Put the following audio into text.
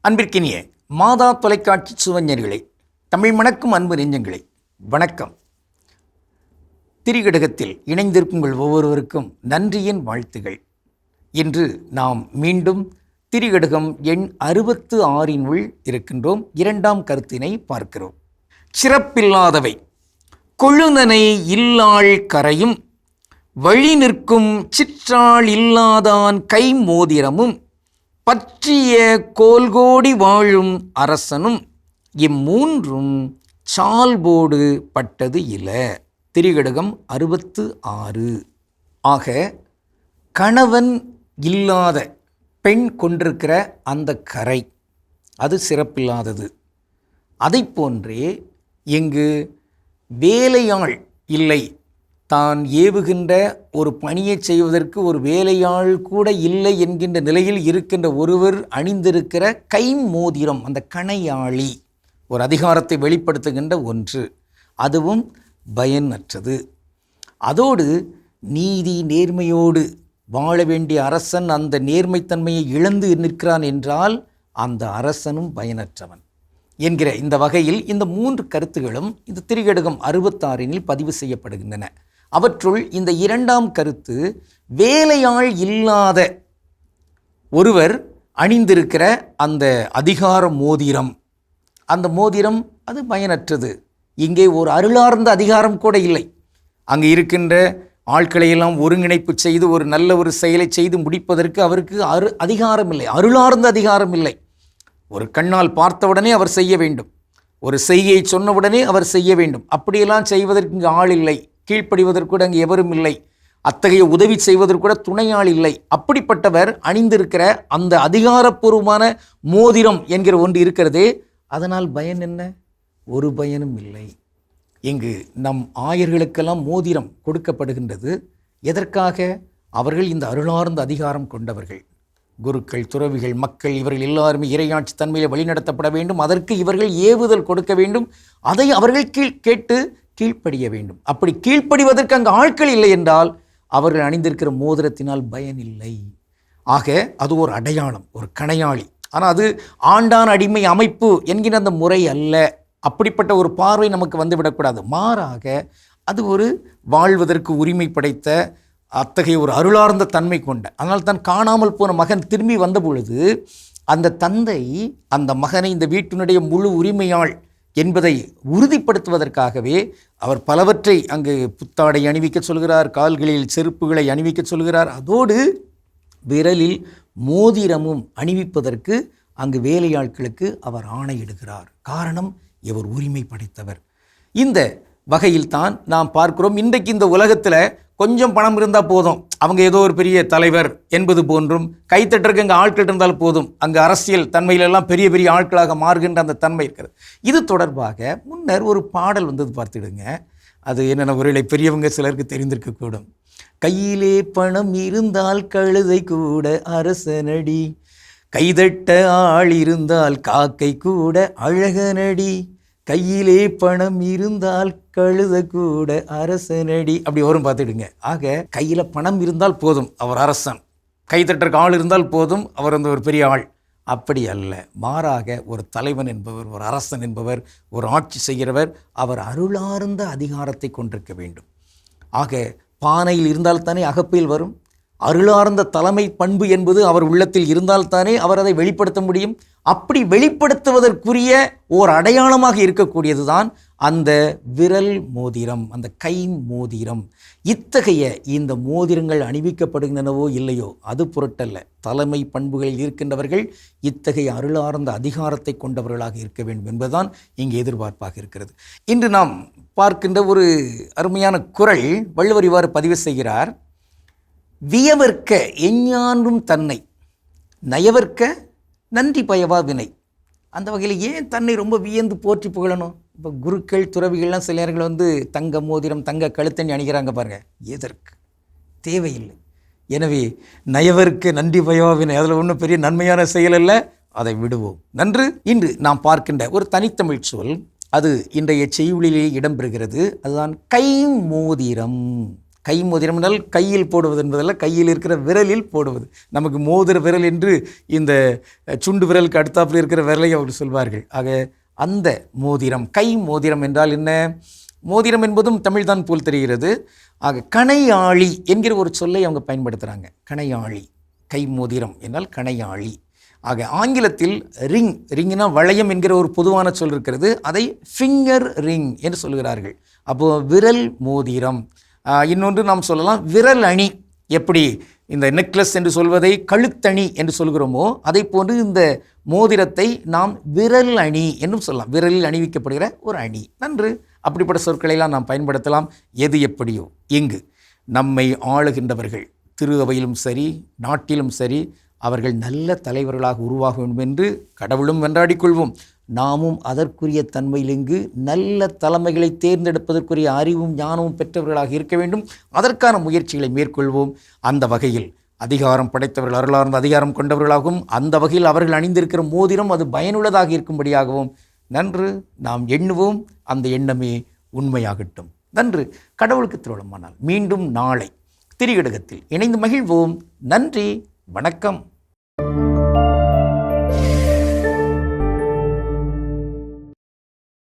அன்பிற்கினிய மாதா தொலைக்காட்சி சுவஞர்களே, தமிழ் மணக்கும் அன்பு நெஞ்சங்களே, வணக்கம். திரிகடகத்தில் இணைந்திருக்கும் உங்கள் ஒவ்வொருவருக்கும் நன்றியின் வாழ்த்துகள். இன்று நாம் மீண்டும் திரிகடகம் எண் 66 இருக்கின்றோம். இரண்டாம் கருத்தினை பார்க்கிறோம். சிறப்பில்லாதவை கொழுநனை இல்லாள் கரையும் வழி நிற்கும் சிற்றாள் இல்லாதான் கை மோதிரமும் பற்றிய கோல்கோடி வாழும் அரசனும் இம்மூன்றும் சால்போடு பட்டது இல. திரிகடகம் 66. ஆக கணவன் இல்லாத பெண் கொண்டிருக்கிற அந்த கரை அது சிறப்பில்லாதது. அதை போன்றே இங்கு வேலையாள் இல்லை, தான் ஏவுகின்ற ஒரு பணியை செய்வதற்கு ஒரு வேலையாள் கூட இல்லை என்கின்ற நிலையில் இருக்கின்ற ஒருவர் அணிந்திருக்கிற கை மோதிரம், அந்த கணையாளி, ஒரு அதிகாரத்தை வெளிப்படுத்துகின்ற ஒன்று, அதுவும் பயனற்றது. அதோடு நீதி நேர்மையோடு வாழ வேண்டிய அரசன் அந்த நேர்மைத்தன்மையை இழந்து நிற்கிறான் என்றால் அந்த அரசனும் பயனற்றவன் என்கிற இந்த வகையில் இந்த 3 கருத்துகளும் இந்த திரிகடகம் 66 பதிவு செய்யப்படுகின்றன. அவற்றுள் இந்த இரண்டாம் கருத்து வேலையாள் இல்லாத ஒருவர் அணிந்திருக்கிற அந்த அதிகார மோதிரம், அந்த மோதிரம் அது பயனற்றது. இங்கே ஒரு அருளார்ந்த அதிகாரம் கூட இல்லை. அங்கே இருக்கின்ற ஆட்களையெல்லாம் ஒருங்கிணைப்பு செய்து ஒரு நல்ல ஒரு செயலை செய்து முடிப்பதற்கு அவருக்கு அதிகாரம் இல்லை, அருளார்ந்த அதிகாரம் இல்லை. ஒரு கண்ணால் பார்த்தவுடனே அவர் செய்ய வேண்டும், ஒரு செய்கையை சொன்னவுடனே அவர் செய்ய வேண்டும். அப்படியெல்லாம் செய்வதற்கு இங்கு ஆள் இல்லை, கீழ்ப்படிவதற்கூட அங்கு எவரும் இல்லை, அத்தகைய உதவி செய்வதற்கூட துணையாள் இல்லை. அப்படிப்பட்டவர் அணிந்திருக்கிற அந்த அதிகாரப்பூர்வமான மோதிரம் என்கிற ஒன்று இருக்கிறதே, அதனால் பயன் என்ன? ஒரு பயனும் இல்லை. இங்கு நம் ஆயர்களுக்கெல்லாம் மோதிரம் கொடுக்கப்படுகின்றது. எதற்காக? அவர்கள் இந்த அருளார்ந்த அதிகாரம் கொண்டவர்கள். குருக்கள், துறவிகள், மக்கள், இவர்கள் எல்லாருமே இறையாட்சி தன்மையில் வழிநடத்தப்பட வேண்டும். அதற்கு இவர்கள் ஏவுதல் கொடுக்க வேண்டும். அதை அவர்கள் கேட்டு கீழ்ப்படிய வேண்டும். அப்படி கீழ்ப்படிவதற்கு அங்கு ஆட்கள் இல்லை என்றால் அவர்கள் அணிந்திருக்கிற மோதிரத்தினால் பயன் இல்லை. ஆக அது ஒரு அடையாளம், ஒரு கணையாளி. ஆனால் அது ஆண்டான் அடிமை அமைப்பு என்கிற அந்த முறை அல்ல. அப்படிப்பட்ட ஒரு பார்வை நமக்கு வந்துவிடக்கூடாது. மாறாக அது ஒரு வாழ்வதற்கு உரிமை படைத்த அத்தகைய ஒரு அருளார்ந்த தன்மை கொண்ட, அதனால் தான் காணாமல் போன மகன் திரும்பி வந்த பொழுது அந்த தந்தை அந்த மகனை இந்த வீட்டினுடைய முழு உரிமையாள் என்பதை உறுதிப்படுத்துவதற்காகவே அவர் பலவற்றை அங்கு புத்தாடை அணிவிக்க சொல்கிறார், கால்களில் செருப்புகளை அணிவிக்க சொல்கிறார். அதோடு விரலில் மோதிரமும் அணிவிப்பதற்கு அங்கு வேலையாட்களுக்கு அவர் ஆணையிடுகிறார். காரணம், இவர் உரிமை படைத்தவர். இந்த வகையில் தான் நாம் பார்க்கிறோம். இன்றைக்கு இந்த உலகத்தில் கொஞ்சம் பணம் இருந்தால் போதும், அவங்க ஏதோ ஒரு பெரிய தலைவர் என்பது போன்றும், கைத்தட்டருக்கு அங்கே ஆட்கள் இருந்தால் போதும், அங்கே அரசியல் தன்மையிலெல்லாம் பெரிய பெரிய ஆட்களாக மாறுகின்ற அந்த தன்மை இருக்கிறது. இது தொடர்பாக முன்னர் ஒரு பாடல் வந்தது, பார்த்துடுங்க. அது என்னென்ன ஒருவேளை பெரியவங்க சிலருக்கு தெரிந்திருக்கக்கூடும். கையிலே பணம் இருந்தால் கழுதை கூட அரசனடி, கைதட்ட ஆள் இருந்தால் காக்கை கூட அழகனடி, கையிலே பணம் இருந்தால் கழுத கூட அரசனடி, அப்படி வரும், பார்த்துடுங்க. ஆக கையில் பணம் இருந்தால் போதும் அவர் அரசன், கைத்தட்டற்கு ஆள் இருந்தால் போதும் அவர் அந்த ஒரு பெரிய ஆள். அப்படி அல்ல. மாறாக ஒரு தலைவன் என்பவர், ஒரு அரசன் என்பவர், ஒரு ஆட்சி செய்கிறவர், அவர் அருளார்ந்த அதிகாரத்தை கொண்டிருக்க வேண்டும். ஆக பானையில் இருந்தால்தானே அகப்பையில் வரும். அருளார்ந்த தலைமை பண்பு என்பது அவர் உள்ளத்தில் இருந்தால்தானே அவர் அதை வெளிப்படுத்த முடியும். அப்படி வெளிப்படுத்துவதற்குரிய ஓர் அடையாளமாக இருக்கக்கூடியது தான் அந்த விரல் மோதிரம், அந்த கை மோதிரம். இத்தகைய இந்த மோதிரங்கள் அணிவிக்கப்படுகின்றனவோ இல்லையோ அது பொருட்டல்ல. தலைமை பண்புகளில் இருக்கின்றவர்கள் இத்தகைய அருளார்ந்த அதிகாரத்தை கொண்டவர்களாக இருக்க வேண்டும் என்பதுதான் இங்கே எதிர்பார்ப்பாக இருக்கிறது. இன்று நாம் பார்க்கின்ற ஒரு அருமையான குறள், வள்ளுவர் இவ்வாறு பதிவு செய்கிறார்: வியவர்க்க எஞ்ஞான்றும் தன்னை, நயவர்க்க நன்றி பயவா வினை. அந்த வகையில் ஏன் தன்னை ரொம்ப வியந்து போற்றி புகழணும்? இப்போ குருக்கள், துறவிகள்லாம் சில நேரங்கள் தங்க மோதிரம், தங்க கழுத்தணி அணிகிறாங்க பாருங்க. எதற்கு? தேவையில்லை. எனவே நயவர்க்கு நன்றி பயவா வினை, அதில் ஒன்றும் பெரிய நன்மையான செயல் அல்ல, அதை விடுவோம். நன்று. இன்று நாம் பார்க்கின்ற ஒரு தனித்தமிழ் சொல், அது இன்றைய செய்யுளிலே இடம்பெறுகிறது. அதுதான் கை மோதிரம். கை மோதிரம் என்றால் கையில் போடுவது என்பதல்ல, கையில் இருக்கிற விரலில் போடுவது. நமக்கு மோதிர விரல் என்று இந்த சுண்டு விரலுக்கு அடுத்தாப்பில் இருக்கிற விரலை அவர்கள் சொல்வார்கள். ஆக அந்த மோதிரம், கை மோதிரம் என்றால் என்ன? மோதிரம் என்பதும் தமிழ்தான் போல் தெரிகிறது. ஆக கணையாழி என்கிற ஒரு சொல்லை அவங்க பயன்படுத்துகிறாங்க. கணையாழி, கை மோதிரம் என்றால் கணையாழி. ஆக ஆங்கிலத்தில் ரிங்னா வளையம் என்கிற ஒரு பொதுவான சொல் இருக்கிறது. அதை ஃபிங்கர் ரிங் என்று சொல்கிறார்கள். அப்போது விரல் மோதிரம். இன்னொன்று நாம் சொல்லலாம் விரல் அணி. எப்படி இந்த நெக்லஸ் என்று சொல்வதை கழுத்தணி என்று சொல்கிறோமோ அதை போன்று இந்த மோதிரத்தை நாம் விரல் அணி என்றும் சொல்லலாம். விரலில் அணிவிக்கப்படுகிற ஒரு அணி. நன்று. அப்படிப்பட்ட சொற்களையெல்லாம் நாம் பயன்படுத்தலாம். எது எப்படியோ எங்கு நம்மை ஆளுகின்றவர்கள் திரு அவையிலும் சரி நாட்டிலும் சரி அவர்கள் நல்ல தலைவர்களாக உருவாக வேண்டும் என்று கடவுளும் வென்றாடி கொள்வோம். நாமும் அதற்குரிய தன்மையிலிங்கு நல்ல தலைமைகளை தேர்ந்தெடுப்பதற்குரிய அறிவும் ஞானமும் பெற்றவர்களாக இருக்க வேண்டும். அதற்கான முயற்சிகளை மேற்கொள்வோம். அந்த வகையில் அதிகாரம் படைத்தவர்கள், அருளார்ந்த அதிகாரம் கொண்டவர்களாகவும், அந்த வகையில் அவர்கள் அணிந்திருக்கிற மோதிரம் அது பயனுள்ளதாக இருக்கும்படியாகவும் நன்று நாம் எண்ணுவோம். அந்த எண்ணமே உண்மையாகட்டும். நன்று. கடவுளுக்கு திருவுளமானால் மீண்டும் நாளை திரிகடுகத்தில் இணைந்து மகிழ்வோம். நன்றி. வணக்கம்.